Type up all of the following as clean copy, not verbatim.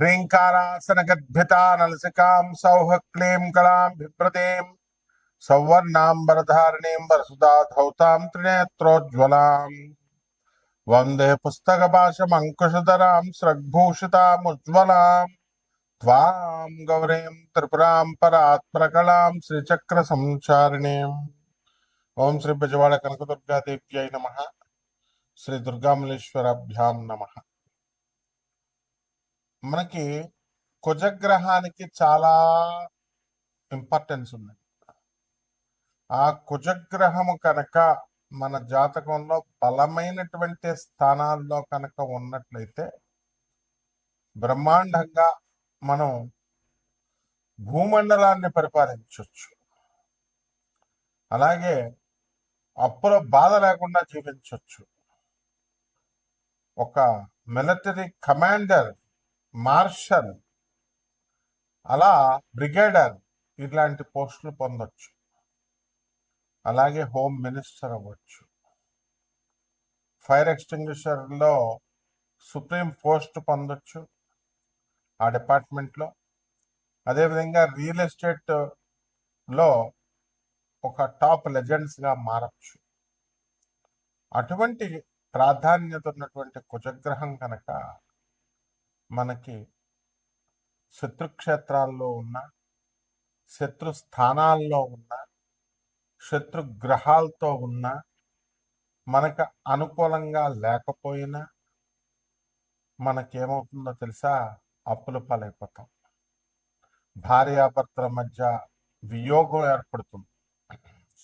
హ్రీంకారాసనగద్భితా నలసికాం సౌహ క్లీం కళాం బిభ్రతీం సౌవర్ణాంబరధారిణీం వరసుదా ధౌతాం త్రినేత్రోజ్వలాం వందే పుస్తకపాశమంకుశధరాం స్రగ్భూషితాముజ్వలాం త్వాం గౌరీం త్రిపురాం పరాత్పరకళాం శ్రీచక్ర సంచారిణీం. ఓం శ్రీ బెజవాడ కనకదుర్గాదేవ్యై నమః. శ్రీ దుర్గామల్లేశ్వరాభ్యాం నమః. మనకి కుజగ్రహానికి చాలా ఇంపార్టెన్స్ ఉంది. ఆ కుజగ్రహము కనుక మన జాతకంలో బలమైనటువంటి స్థానాల్లో కనుక ఉన్నట్లయితే బ్రహ్మాండంగా మనం భూమండలాన్ని పరిపాలించవచ్చు. అలాగే అప్పుల బాధ లేకుండా జీవించవచ్చు. ఒక మిలిటరీ కమాండర్, మార్షల్, అలా బ్రిగేడర్ ఇట్లాంటి పోస్టులు పొందొచ్చు. అలాగే హోమ్ మినిస్టర్ అవ్వచ్చు. ఫైర్ ఎక్స్టింగ్విషర్లో సుప్రీం పోస్ట్ పొందొచ్చు ఆ డిపార్ట్మెంట్లో. అదేవిధంగా రియల్ ఎస్టేట్లో ఒక టాప్ లెజెండ్స్గా మారచ్చు. అటువంటి ప్రాధాన్యత ఉన్నటువంటి కుజగ్రహం కనుక మనకి శత్రుక్షేత్రాల్లో ఉన్న, శత్రు స్థానాల్లో ఉన్న, శత్రు గ్రహాలతో ఉన్న, మనకు అనుకూలంగా లేకపోయినా మనకేమవుతుందో తెలుసా? అప్పుల పాలైపోతాం. భార్యాభర్తల మధ్య వియోగం ఏర్పడుతుంది.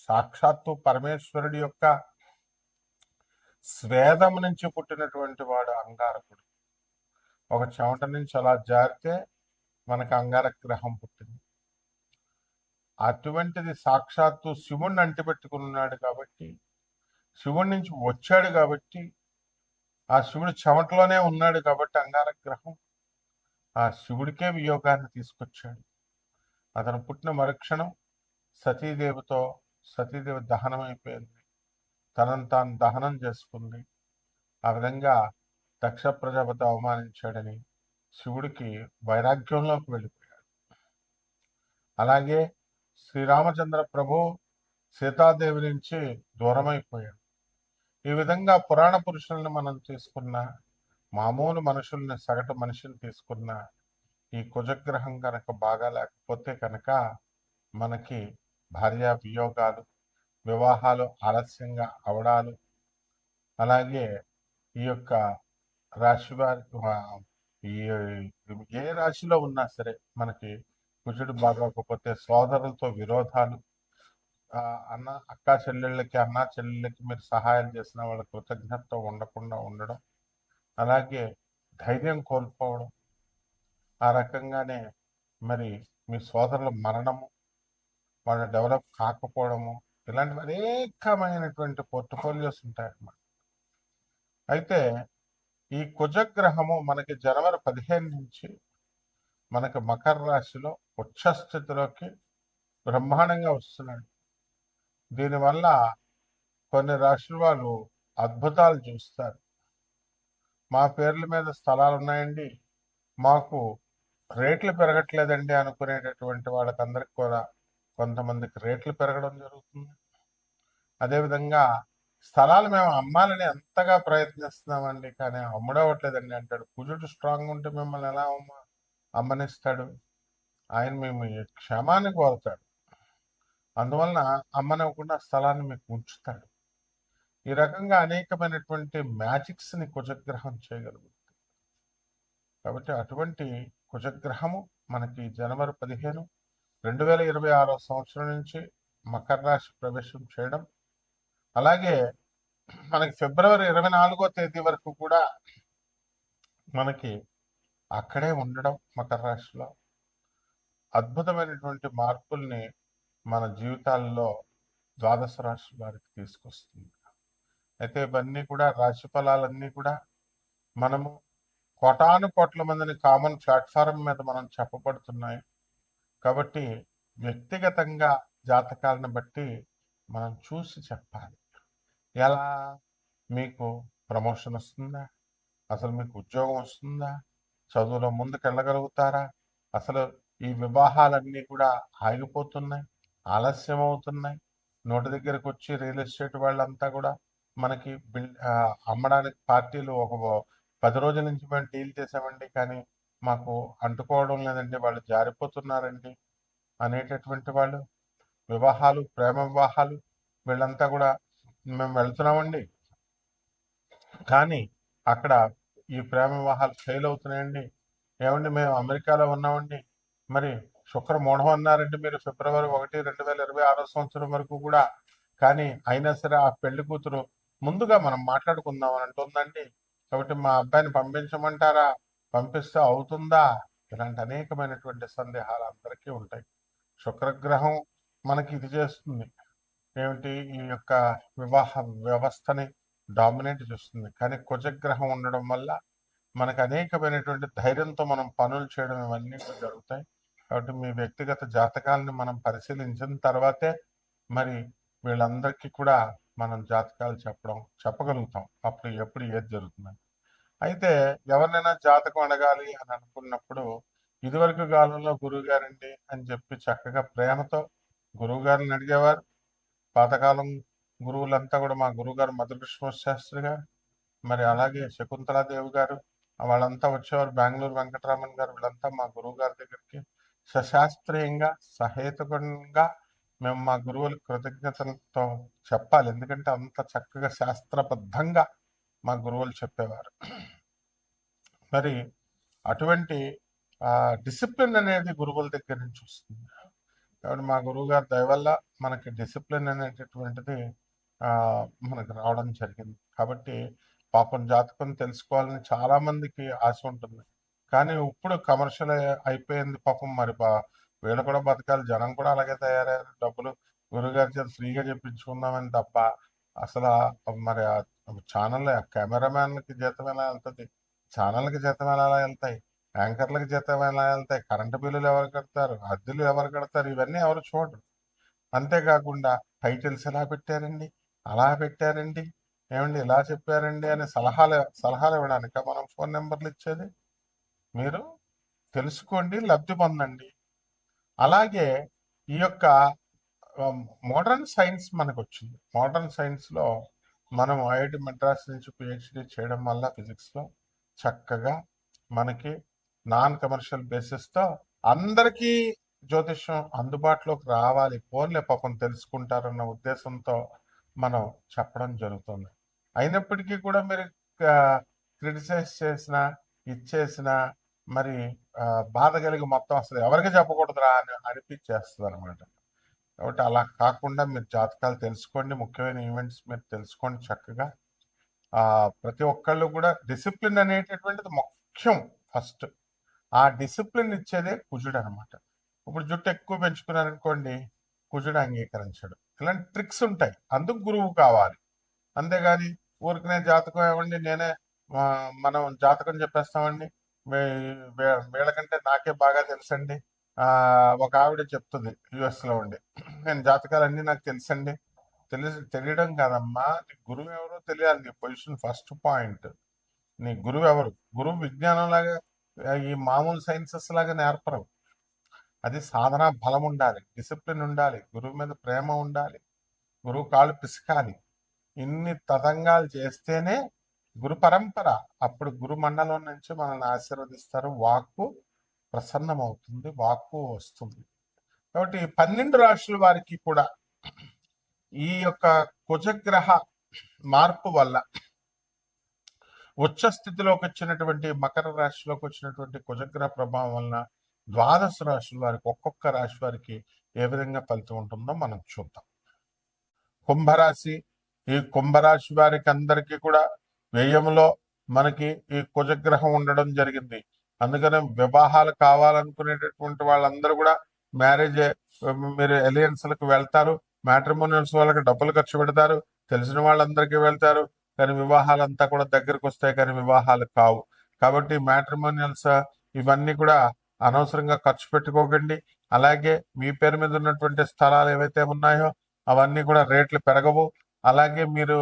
సాక్షాత్తు పరమేశ్వరుడి యొక్క స్వేదం నుంచి పుట్టినటువంటి వాడు అంగారకుడు. ఒక చెమట నుంచి అలా జారితే మనకు అంగారక గ్రహం పుట్టింది. అటువంటిది సాక్షాత్తు శివుణ్ణి అంటిపెట్టుకున్నాడు కాబట్టి, శివుడి నుంచి వచ్చాడు కాబట్టి, ఆ శివుడు చెమటలోనే ఉన్నాడు కాబట్టి అంగారక గ్రహం ఆ శివుడికే వియోగాన్ని తీసుకొచ్చాడు. అతను పుట్టిన మరుక్షణం సతీదేవి దహనం అయిపోయింది. తనను తాను దహనం చేసుకుంది. ఆ విధంగా దక్ష ప్రజాపతి అవమానించాడని శివుడికి వైరాగ్యంలోకి వెళ్ళిపోయాడు. అలాగే శ్రీరామచంద్ర ప్రభు సీతాదేవి నుంచి దూరమైపోయాడు. ఈ విధంగా పురాణ పురుషుల్ని మనం తీసుకున్న, మామూలు మనుషుల్ని, సగటు మనిషిని తీసుకున్న, ఈ కుజగ్రహం కనుక బాగా లేకపోతే కనుక మనకి భార్యా వియోగాలు, వివాహాలు ఆలస్యంగా అవడాలు, అలాగే ఈ యొక్క రాశి వారి ఏ రాశిలో ఉన్నా సరే మనకి కుజుడు బాగోకపోతే సోదరులతో విరోధాలు, అక్కా చెల్లెళ్ళకి మీరు సహాయం చేసిన వాళ్ళ కృతజ్ఞత ఉండకుండా ఉండడం, అలాగే ధైర్యం కోల్పోవడం, ఆ రకంగానే మరి మీ సోదరుల మరణము, వాళ్ళు డెవలప్ కాకపోవడము, ఇలాంటివి అనేకమైనటువంటి పోర్ట్ఫోలియోస్ ఉంటాయన్నమాట. అయితే ఈ కుజగ్రహము మనకి జనవరి 15 నుంచి మనకి మకర రాశిలో ఉచ్చస్థితిలోకి బ్రహ్మాండంగా వస్తున్నాడు. దీనివల్ల కొన్ని రాశుల వాళ్ళు అద్భుతాలు చూస్తారు. మా పేర్ల మీద స్థలాలు ఉన్నాయండి, మాకు రేట్లు పెరగట్లేదండి అనుకునేటటువంటి వాళ్ళకందరికి కూడా కొంతమందికి రేట్లు పెరగడం జరుగుతుంది. అదేవిధంగా స్థలాలు మేము అమ్మాలని ఎంతగా ప్రయత్నిస్తున్నామండి, కానీ అమ్ముడవట్లేదండి అంటాడు. కుజుడు స్ట్రాంగ్ ఉంటే మిమ్మల్ని ఎలా అమ్మనిస్తాడు? ఆయన మేము క్షేమాన్ని కోరుతాడు. అందువలన అమ్మనివ్వకుండా స్థలాన్ని మీకు ఉంచుతాడు. ఈ రకంగా అనేకమైనటువంటి మ్యాజిక్స్ని కుజగ్రహం చేయగలుగుతుంది. కాబట్టి అటువంటి కుజగ్రహము మనకి జనవరి 15, 2026 సంవత్సరం నుంచి మకర రాశి ప్రవేశం చేయడం, అలాగే మనకి ఫిబ్రవరి 24వ తేదీ వరకు కూడా మనకి అక్కడే ఉండడం మకర రాశిలో అద్భుతమైనటువంటి మార్పుల్ని మన జీవితాల్లో ద్వాదశ రాశి వారికి తీసుకొస్తుంది. అయితే ఇవన్నీ కూడా రాశి ఫలాలన్నీ కూడా మనము కోటాను కోట్ల మందిని కామన్ ప్లాట్ఫారం మీద మనం చెప్పబడుతున్నాయి కాబట్టి వ్యక్తిగతంగా జాతకాలను బట్టి మనం చూసి చెప్పాలి. ఎలా మీకు ప్రమోషన్ వస్తుందా, అసలు మీకు ఉద్యోగం వస్తుందా, చదువులో ముందుకెళ్ళగలుగుతారా? అసలు ఈ వివాహాలన్నీ కూడా ఆగిపోతున్నాయి, ఆలస్యం అవుతున్నాయి. నోటి దగ్గరకు వచ్చి రియల్ ఎస్టేట్ వాళ్ళంతా కూడా మనకి అమ్మడానికి పార్టీలు ఒక 10 రోజుల నుంచి మేము డీల్ చేసామండి, కానీ మాకు అంటుకోవడం లేదండి, వాళ్ళు జారిపోతున్నారండి అనేటటువంటి వాళ్ళు. వివాహాలు, ప్రేమ వివాహాలు, వీళ్ళంతా కూడా మేము వెళ్తున్నామండి, కానీ అక్కడ ఈ ప్రేమ వివాహాలు ఫెయిల్ అవుతున్నాయండి. ఏమండి మేము అమెరికాలో ఉన్నామండి, మరి శుక్రమూఢం అన్నారండి మీరు ఫిబ్రవరి 1, 2026 సంవత్సరం వరకు కూడా, కానీ అయినా సరే ఆ పెళ్లి కూతురు ముందుగా మనం మాట్లాడుకుందాం అని అంటుందండి. కాబట్టి మా అబ్బాయిని పంపించమంటారా, పంపిస్తే అవుతుందా? ఇలాంటి అనేకమైనటువంటి సందేహాలు అందరికీ ఉంటాయి. శుక్రగ్రహం మనకి ఇది చేస్తుంది ఏమిటి, ఈ యొక్క వివాహ వ్యవస్థని డామినేట్ చేస్తుంది. కానీ కుజగ్రహం ఉండడం వల్ల మనకు అనేకమైనటువంటి ధైర్యంతో మనం పనులు చేయడం ఇవన్నీ కూడా జరుగుతాయి. కాబట్టి మీ వ్యక్తిగత జాతకాలని మనం పరిశీలించిన తర్వాతే మరి వీళ్ళందరికీ కూడా మనం జాతకాలు చెప్పగలుగుతాం. అప్పుడు ఎప్పుడు ఏది జరుగుతుందని. అయితే ఎవరినైనా జాతకం అడగాలి అని అనుకున్నప్పుడు ఇదివరకు కాలంలో గురువు గారండి అని చెప్పి చక్కగా ప్రేమతో గురువు గారిని అడిగేవారు. పాతకాలం గురువులంతా కూడా మా గురువుగారు మధుకృష్ణ శాస్త్రి గారు, మరి అలాగే శకుంతలాదేవి గారు, వాళ్ళంతా వచ్చేవారు. బెంగళూరు వెంకటరామన్ గారు, వీళ్ళంతా మా గురువు గారి దగ్గరికి సశాస్త్రీయంగా సహేతుకంగా మేము మా గురువులకు కృతజ్ఞతలతో చెప్పాలి. ఎందుకంటే అంత చక్కగా శాస్త్రబద్ధంగా మా గురువులు చెప్పేవారు. మరి అటువంటి డిసిప్లిన్ అనేది గురువుల దగ్గర నుంచి వస్తుంది. కాబట్టి మా గురువు గారి దయ వల్ల మనకి డిసిప్లిన్ అనేటటువంటిది మనకు రావడం జరిగింది. కాబట్టి పాపం జాతకం తెలుసుకోవాలని చాలా మందికి ఆశ ఉంటుంది, కానీ ఇప్పుడు కమర్షియల్ అయిపోయింది పాపం. మరి వీళ్ళు కూడా బతకాలి, జనం కూడా అలాగే తయారయ్యారు. డబ్బులు గురుగారి చేత ఫ్రీగా చెప్పించుకుందామని తప్ప అసలు మరి ఛానల్ కెమెరామ్యాన్లకి జీతం ఎలా వెళ్తుంది, ఛానల్కి జీతం ఎలా వెళ్తాయి, యాంకర్లకు జీతం ఎలా వెళ్తాయి, కరెంటు బిల్లులు ఎవరు కడతారు, అద్దెలు ఎవరు కడతారు, ఇవన్నీ ఎవరు చూడరు. అంతేకాకుండా టైటిల్స్ ఎలా పెట్టారండి, అలా పెట్టారండి, ఏమండి ఇలా చెప్పారండి అనే సలహాలు ఇవ్వడానిక మనం ఫోన్ నెంబర్లు ఇచ్చేది? మీరు తెలుసుకోండి, లబ్ధి పొందండి. అలాగే ఈ యొక్క మోడర్న్ సైన్స్ మనకు వచ్చింది. మోడర్న్ సైన్స్లో మనం ఐఐటి మద్రాస్ నుంచి పిహెచ్డి చేయడం వల్ల ఫిజిక్స్లో చక్కగా మనకి నాన్ కమర్షియల్ బేసిస్తో అందరికీ జ్యోతిష్యం అందుబాటులోకి రావాలి, ఫోన్లే పాపం తెలుసుకుంటారన్న ఉద్దేశంతో మనం చెప్పడం జరుగుతుంది. అయినప్పటికీ కూడా మీరు క్రిటిసైజ్ చేసిన ఇచ్చేసిన మరి బాధ కలిగి మొత్తం అసలు ఎవరికి చెప్పకూడదురా అని అనిపించేస్తుంది అనమాట. కాబట్టి అలా కాకుండా మీరు జాతకాలు తెలుసుకోండి, ముఖ్యమైన ఈవెంట్స్ మీరు తెలుసుకోండి చక్కగా. ప్రతి ఒక్కళ్ళు కూడా డిసిప్లిన్ అనేటటువంటిది ముఖ్యం. ఫస్ట్ ఆ డిసిప్లిన్ ఇచ్చేదే కుజుడు అనమాట. ఇప్పుడు జుట్టు ఎక్కువ పెంచుకున్నారనుకోండి, కుజుడు అంగీకరించడు. ఇలాంటి ట్రిక్స్ ఉంటాయి, అందుకు గురువు కావాలి. అంతేగాని ఊరికనే జాతకం ఏమండి నేనే మనం జాతకం చెప్పేస్తామండి, వీళ్ళకంటే నాకే బాగా తెలుసండి. ఒక ఆవిడ చెప్తుంది యుఎస్లో ఉండి, నేను జాతకాలన్నీ నాకు తెలుసండి. తెలియడం కాదమ్మా, నీ గురువు ఎవరో తెలియాలి. నీ పొజిషన్ ఫస్ట్ పాయింట్. నీ గురువు ఎవరు? గురువు విజ్ఞానం లాగా ఈ మామూలు సైన్సెస్ లాగా నేర్పరు. అది సాధన బలం ఉండాలి, డిసిప్లిన్ ఉండాలి, గురువు మీద ప్రేమ ఉండాలి, గురువు కాళ్ళు పిసకాలి. ఇన్ని తతంగాలు చేస్తేనే గురు పరంపర. అప్పుడు గురు మండలం నుంచి మనల్ని ఆశీర్వదిస్తారు, వాక్కు ప్రసన్నమవుతుంది, వాక్కు వస్తుంది. కాబట్టి 12 రాశుల వారికి కూడా ఈ యొక్క కుజగ్రహ మార్పు వల్ల ఉచ్చ స్థితిలోకి వచ్చినటువంటి మకర రాశిలోకి వచ్చినటువంటి కుజగ్రహ ప్రభావం వలన 12 రాశుల వారికి ఒక్కొక్క రాశి వారికి ఏ విధంగా ఫలితం ఉంటుందో మనం చూద్దాం. కుంభరాశి, ఈ కుంభరాశి వారికి అందరికీ కూడా వ్యయంలో మనకి ఈ కుజగ్రహం ఉండడం జరిగింది. అందుకనే వివాహాలు కావాలనుకునేటటువంటి వాళ్ళందరూ కూడా మ్యారేజ్ మీరు ఎలియన్స్లకు వెళ్తారు, మ్యాట్రిమోనియల్స్ వాళ్ళకి డబ్బులు ఖర్చు పెడతారు, తెలిసిన వాళ్ళందరికీ వెళ్తారు, కానీ వివాహాలంతా కూడా దగ్గరకు వస్తాయి, కానీ వివాహాలు కావు. కాబట్టి మ్యాట్రిమోనియల్స్ ఇవన్నీ కూడా అనవసరంగా ఖర్చు పెట్టుకోకండి. అలాగే మీ పేరు మీద ఉన్నటువంటి స్థలాలు ఏవైతే ఉన్నాయో అవన్నీ కూడా రేట్లు పెరగవు. అలాగే మీరు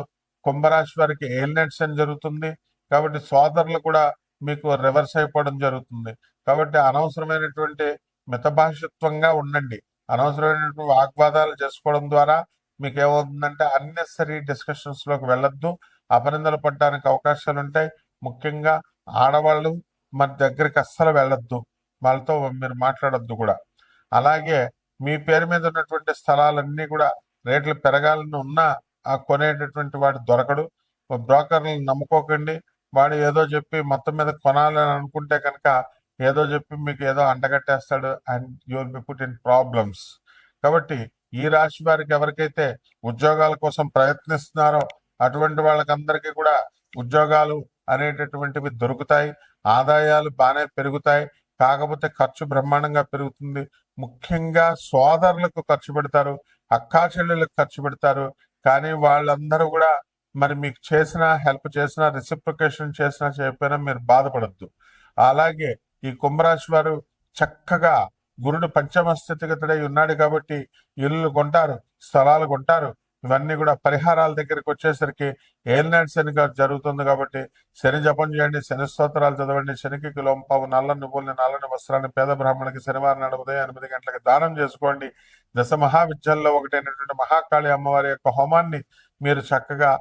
కుంభరాశి వారికి ఏలినట్స్ అని జరుగుతుంది, కాబట్టి సోదరులు కూడా మీకు రివర్స్ అయిపోవడం జరుగుతుంది. కాబట్టి అనవసరమైనటువంటి మితభాషిత్వంగా ఉండండి. అనవసరమైనటువంటి వాగ్వాదాలు చేసుకోవడం ద్వారా మీకు ఏమవుతుందంటే అన్నెసరీ డిస్కషన్స్ లోకి వెళ్ళొద్దు. అపనిందలు పడడానికి అవకాశాలు ఉంటాయి. ముఖ్యంగా ఆడవాళ్ళు మన దగ్గరికి అస్సలు వెళ్ళొద్దు. వాళ్ళతో మీరు మాట్లాడొద్దు కూడా. అలాగే మీ పేరు మీద ఉన్నటువంటి స్థలాలన్నీ కూడా రేట్లు పెరగాలని ఉన్నా ఆ కొనేటటువంటి వాడు దొరకడు. బ్రోకర్లను నమ్ముకోకండి. వాడు ఏదో చెప్పి మొత్తం మీద కొనాలని అనుకుంటే కనుక ఏదో చెప్పి మీకు ఏదో అంటగట్టేస్తాడు and you will be put in problems. కాబట్టి ఈ రాశి వారికి ఎవరికైతే ఉద్యోగాల కోసం ప్రయత్నిస్తున్నారో అటువంటి వాళ్ళకందరికీ కూడా ఉద్యోగాలు అనేటటువంటివి దొరుకుతాయి. ఆదాయాలు బాగానే పెరుగుతాయి. కాకపోతే ఖర్చు బ్రహ్మాండంగా పెరుగుతుంది. ముఖ్యంగా సోదరులకు ఖర్చు పెడతారు, అక్కా చెల్లెలకు ఖర్చు పెడతారు. కానీ వాళ్ళందరూ కూడా మరి మీకు చేసిన హెల్ప్ చేసిన రెసిప్రికేషన్ చేసినా చేయకపోయినా మీరు బాధపడద్దు. అలాగే ఈ కుంభరాశి వారు చక్కగా గురుడు పంచమ స్థితిగతుడై ఉన్నాడు కాబట్టి ఇల్లు కొంటారు, స్థలాలు కొంటారు. ఇవన్నీ కూడా పరిహారాల దగ్గరికి వచ్చేసరికి ఏలినాటి శని జరుగుతుంది కాబట్టి శని జపం చేయండి, శని స్తోత్రాలు చదవండి, శనికి కిలోంపావు నల్ల నువ్వుల్ని నల్లని వస్త్రాన్ని పేద బ్రాహ్మణునికి శనివారం నాడు ఉదయం 8 గంటలకు దానం చేసుకోండి. దశ మహావిద్యల్లో ఒకటైనటువంటి మహాకాళి అమ్మవారి యొక్క హోమాన్ని మీరు చక్కగా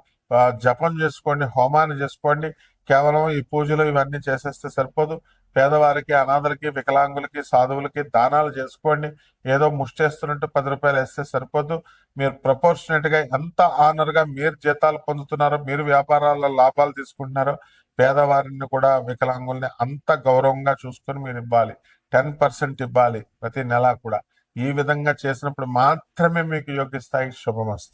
జపం చేసుకోండి, హోమాన్ని చేసుకోండి. కేవలం ఈ పూజలు ఇవన్నీ చేసేస్తే సరిపోదు. పేదవారికి, అనాథలకి, వికలాంగులకి, సాధువులకి దానాలు చేసుకోండి. ఏదో ముష్టేస్తున్నట్టు 10 రూపాయలు వేస్తే సరిపోదు. మీరు ప్రపోర్షనేట్ గా ఎంత ఆనర్ గా మీరు జీతాలు పొందుతున్నారో, మీరు వ్యాపారాల్లో లాభాలు తీసుకుంటున్నారో పేదవారిని కూడా వికలాంగుల్ని అంత గౌరవంగా చూసుకొని మీరు ఇవ్వాలి. 10% ఇవ్వాలి ప్రతి నెల కూడా. ఈ విధంగా చేసినప్పుడు మాత్రమే మీకు యోగ్యస్థాయి శుభమస్తు.